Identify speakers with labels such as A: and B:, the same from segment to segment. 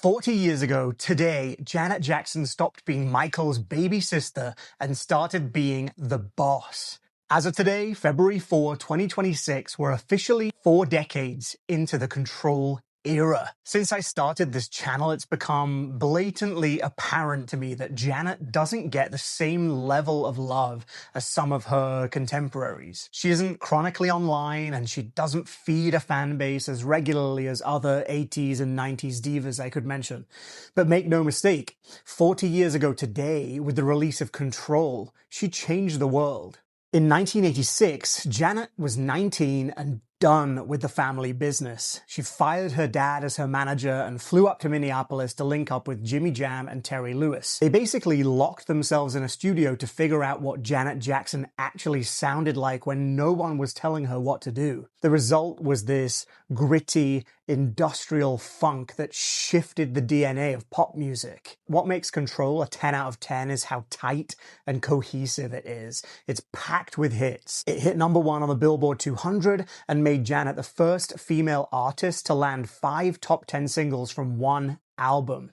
A: 40 years ago, today, Janet Jackson stopped being Michael's baby sister and started being the boss. As of today, February 4, 2026, we're officially 4 decades into the Control era. Since I started this channel, it's become blatantly apparent to me that Janet doesn't get the same level of love as some of her contemporaries. She isn't chronically online, and she doesn't feed a fan base as regularly as other 80s and 90s divas I could mention. But make no mistake, 40 years ago today, with the release of Control, she changed the world. In 1986, Janet was 19 and done with the family business. She fired her dad as her manager and flew up to Minneapolis to link up with Jimmy Jam and Terry Lewis. They basically locked themselves in a studio to figure out what Janet Jackson actually sounded like when no one was telling her what to do. The result was this gritty, industrial funk that shifted the DNA of pop music. What makes Control a 10 out of 10 is how tight and cohesive it is. It's packed with hits. It hit #1 on the Billboard 200 and made Janet the first female artist to land 5 top 10 singles from one album.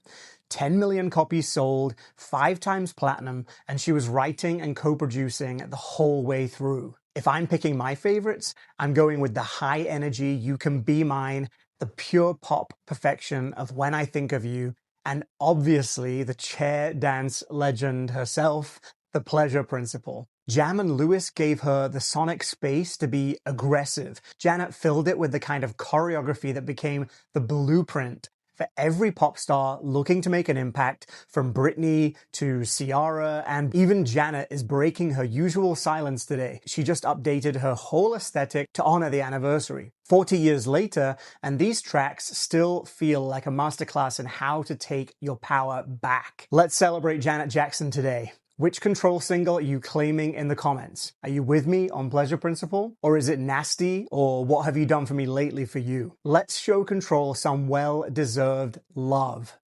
A: 10 million copies sold, 5 times platinum, and she was writing and co-producing the whole way through. If I'm picking my favorites, I'm going with the high energy You Can Be Mine, the pure pop perfection of When I Think of You, and obviously the chair dance legend herself, The Pleasure Principle. Jam and Lewis gave her the sonic space to be aggressive. Janet filled it with the kind of choreography that became the blueprint for every pop star looking to make an impact, from Britney to Ciara, and even Janet is breaking her usual silence today. She just updated her whole aesthetic to honor the anniversary. 40 years later, and these tracks still feel like a masterclass in how to take your power back. Let's celebrate Janet Jackson today. Which Control single are you claiming in the comments? Are you with me on Pleasure Principle? Or is it Nasty? Or What Have You Done For Me Lately for you? Let's show Control some well-deserved love.